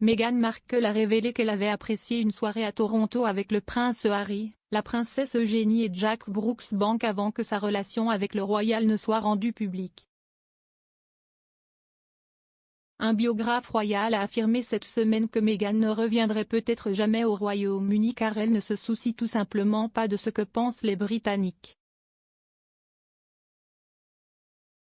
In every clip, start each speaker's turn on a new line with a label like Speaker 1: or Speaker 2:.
Speaker 1: Meghan Markle a révélé qu'elle avait apprécié une soirée à Toronto avec le prince Harry, la princesse Eugénie et Jack Brooksbank avant que sa relation avec le royal ne soit rendue publique. Un biographe royal a affirmé cette semaine que Meghan ne reviendrait peut-être jamais au Royaume-Uni car elle ne se soucie tout simplement pas de ce que pensent les Britanniques.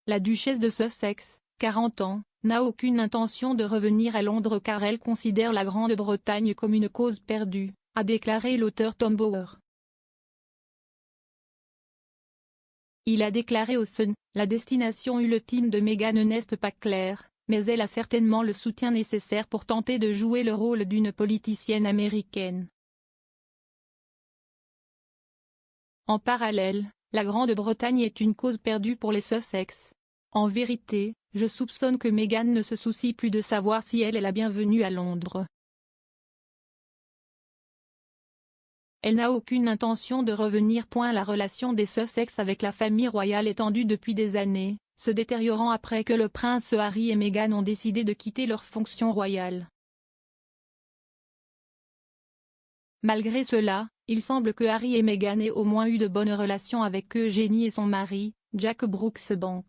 Speaker 1: La duchesse de Sussex, 40 ans, n'a aucune intention de revenir à Londres car elle considère la Grande-Bretagne comme une cause perdue, a déclaré l'auteur Tom Bower. Il a déclaré au Sun, la destination ultime de Meghan n'est pas claire, mais elle a certainement le soutien nécessaire pour tenter de jouer le rôle d'une politicienne américaine. En parallèle, la Grande-Bretagne est une cause perdue pour les Sussex. En vérité, je soupçonne que Meghan ne se soucie plus de savoir si elle est la bienvenue à Londres. Elle n'a aucune intention de revenir. La relation des Sussex avec la famille royale est tendue depuis des années, se détériorant après que le prince Harry et Meghan ont décidé de quitter leurs fonctions royales. Malgré cela, il semble que Harry et Meghan aient au moins eu de bonnes relations avec Eugénie et son mari, Jack Brooksbank.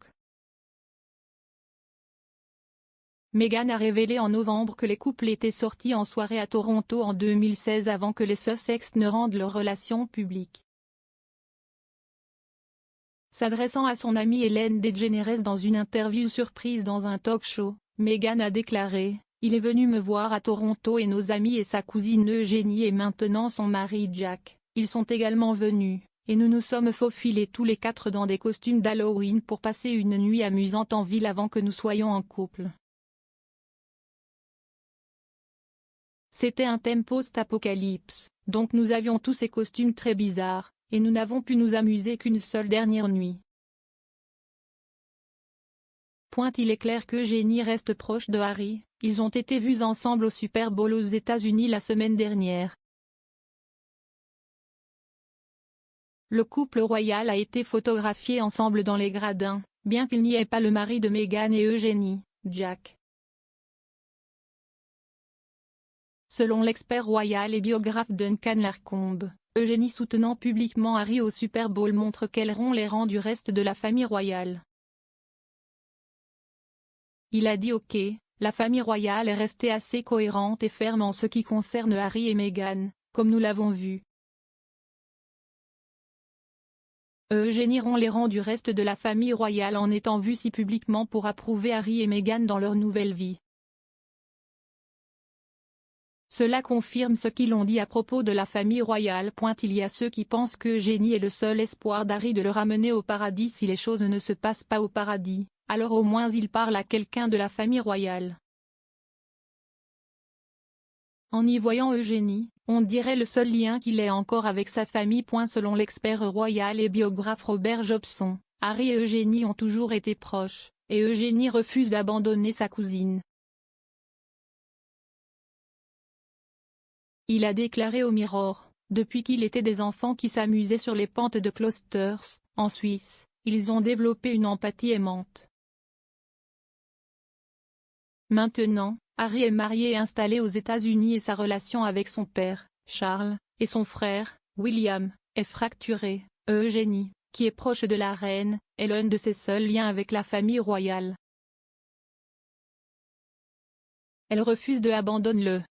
Speaker 1: Meghan a révélé en novembre que les couples étaient sortis en soirée à Toronto en 2016 avant que les Sussex ne rendent leurs relations publiques. S'adressant à son amie Ellen DeGeneres dans une interview surprise dans un talk-show, Meghan a déclaré « Il est venu me voir à Toronto et nos amis et sa cousine Eugénie et maintenant son mari Jack, ils sont également venus, et nous nous sommes faufilés tous les quatre dans des costumes d'Halloween pour passer une nuit amusante en ville avant que nous soyons en couple. » C'était un thème post-apocalypse, donc nous avions tous ces costumes très bizarres, et nous n'avons pu nous amuser qu'une seule dernière nuit. Il est clair qu'Eugénie reste proche de Harry, ils ont été vus ensemble au Super Bowl aux États-Unis la semaine dernière. Le couple royal a été photographié ensemble dans les gradins, bien qu'il n'y ait pas le mari de Meghan et Eugénie, Jack. Selon l'expert royal et biographe Duncan Lacombe, Eugénie soutenant publiquement Harry au Super Bowl montre qu'elle rompt les rangs du reste de la famille royale. Il a dit OK, la famille royale est restée assez cohérente et ferme en ce qui concerne Harry et Meghan, comme nous l'avons vu. Eugénie rompt les rangs du reste de la famille royale en étant vue si publiquement pour approuver Harry et Meghan dans leur nouvelle vie. Cela confirme ce qu'ils ont dit à propos de la famille royale. Il y a ceux qui pensent qu'Eugénie est le seul espoir d'Harry de le ramener au paradis si les choses ne se passent pas au paradis, alors au moins il parle à quelqu'un de la famille royale. En y voyant Eugénie, on dirait le seul lien qu'il ait encore avec sa famille. Selon l'expert royal et biographe Robert Jobson, Harry et Eugénie ont toujours été proches, et Eugénie refuse d'abandonner sa cousine. Il a déclaré au Mirror, depuis qu'il était des enfants qui s'amusaient sur les pentes de Cloisters, en Suisse, ils ont développé une empathie aimante. Maintenant, Harry est marié et installé aux États-Unis et sa relation avec son père, Charles, et son frère, William, est fracturée. Eugénie, qui est proche de la reine, est l'un de ses seuls liens avec la famille royale. Elle refuse de abandonner le